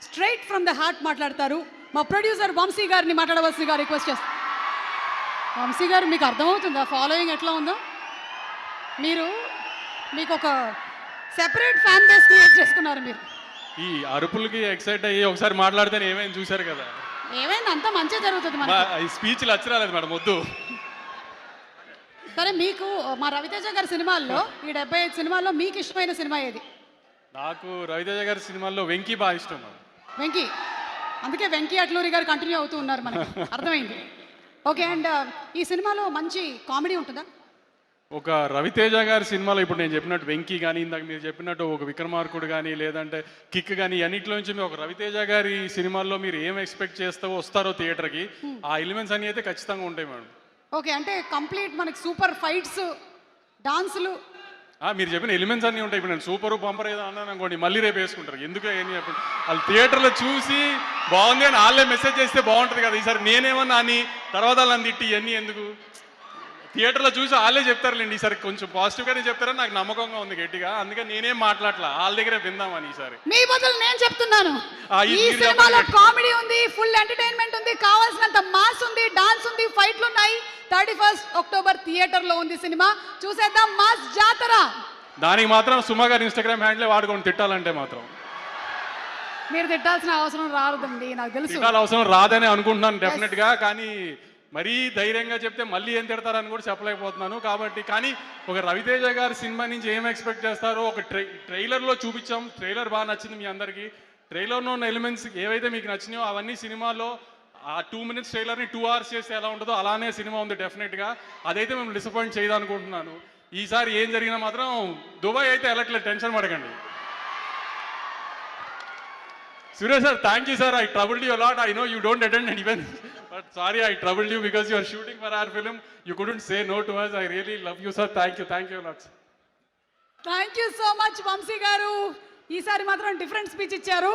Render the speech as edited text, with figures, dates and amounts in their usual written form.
Straight from the heart మాట్లాడతారు. మా producer Vamsi గారిని మాట్లాడవలసిందిగా రిక్వెస్ట్ చేస్తాను. వంశీ గారు, మీకు అర్థమవుతుందా ఫాలోయింగ్ ఎట్లా ఉందో? మీకు ఒక సెపరేట్ ఫ్యాన్ బేస్ క్రియేట్ చేసుకున్నారు మీరు. ఈ అరుపులకి ఎక్సైట్ అయ్యి ఒకసారి మాట్లాడితేనే ఏమైంది చూశారు కదా. ఏమైంది, అంతా మంచిగా జరుగుతుంది మనకి. ఈ స్పీచ్లు అచ్చరాలేదు మేడం, వద్దు. సరే, మీకు మా రవితేజ గారి సినిమాల్లో, ఈ 75 సినిమాల్లో మీకు ఇష్టమైన సినిమా ఏది? నాకు రవితేజ గారి సినిమాల్లో వెంకీ బాగా ఇష్టం మేడం. వెంకీ, అందుకే వెంకీ అట్లూరి గారు కంటిన్యూ అవుతూ ఉన్నారు మనకి, అర్థమైంది. ఓకే, అండ్ ఈ సినిమాలో మంచి కామెడీ ఉంటుందా? ఒక రవితేజ గారి సినిమాలో ఇప్పుడు నేను చెప్పినట్టు వెంకీ కానీ, ఇందాక మీరు చెప్పినట్టు ఒక విక్రమార్కుడు కానీ, లేదంటే కిక్ కానీ, అన్నింటిలో నుంచి మీరు ఒక రవితేజ గారి సినిమాల్లో మీరు ఏం ఎక్స్పెక్ట్ చేస్తూ వస్తారో థియేటర్కి, ఆ ఎలిమెంట్స్ అన్నీ అయితే ఖచ్చితంగా ఉంటాయి మేడం. ఓకే, అంటే కంప్లీట్ మనకి సూపర్ ఫైట్స్, డాన్సులు, మీరు చెప్పిన ఎలిమెంట్స్ అన్నీ ఉంటాయి. ఇప్పుడు నేను సూపర్ బంపర్ ఏదో అన్నాను అనుకోండి, మళ్ళీ రేపు వేసుకుంటారు. ఎందుకు ఏమి చెప్పండి, వాళ్ళు థియేటర్లో చూసి బాగుంది అని వాళ్ళే మెసేజ్ చేస్తే బాగుంటుంది కదా. ఈసారి నేనేమన్నా అని తర్వాత వాళ్ళని తిట్టి ఇవన్నీ ఎందుకు, థియేటర్లో చూసి వాళ్ళే చెప్తారులేండి. ఈసారి కొంచెం పాజిటివ్గానే చెప్తారని నాకు నమ్మకంగా ఉంది గట్టిగా. అందుకని నేనేం మాట్లాడలా, వాళ్ళ దగ్గరే విందామని. ఈసారి మీ బదులు నేను చెప్తున్నాను, ఈ సినిమాలో కామెడీ ఉంది, ఫుల్ ఎంటర్టైన్మెంట్ ఉంది, కావాల్సినంత మాస్ ఉంది, డాన్స్ ఉంది, ఫైట్లు ఉన్నాయి. 31 అక్టోబర్ థియేటర్లో ఉంది సినిమా, చూసేద్దాం మాస్ జాతర. దానికి మాత్రం సుమా గారి ఇన్స్టాగ్రామ్ హ్యాండ్లే వాడుకొని తిట్టాలంటే మాత్రం మీరు తిట్టాల్సిన అవసరం రాదండి, నాకు తెలుసు. తిట్టాల అవసరం రాదని అనుకుంటున్నాను డెఫినెట్గా. కానీ మరీ ధైర్యంగా చెప్తే మళ్ళీ ఏం తిడతారని కూడా చెప్పలేకపోతున్నాను. కాబట్టి కానీ ఒక రవితేజ గారి సినిమా నుంచి ఏం ఎక్స్పెక్ట్ చేస్తారో ఒక ట్రైలర్లో చూపించాం. ట్రైలర్ బాగా నచ్చింది మీ అందరికీ. ట్రైలర్లో ఉన్న ఎలిమెంట్స్ ఏవైతే మీకు నచ్చినాయో అవన్నీ సినిమాలో ఆ 2 minutes ట్రైలర్ని 2 hours చేస్తే ఎలా ఉంటుందో అలానే సినిమా ఉంది డెఫినెట్గా. అదైతే మేము డిసప్పాయింట్ చేయదనుకుంటున్నాను. ఈసారి ఏం జరిగినా మాత్రం దుబాయ్ అయితే వెళ్ళట్లేదు, టెన్షన్ పడకండి. Suresh sir, thank you sir. I troubled you a lot. I know you don't attend an event, but sorry I troubled you because you are shooting for our film. You couldn't say no to us. I really love you sir. Thank you a lot. Thank you so much Vamshi garu. ఈసారి మాత్రం different speech ఇచ్చారు.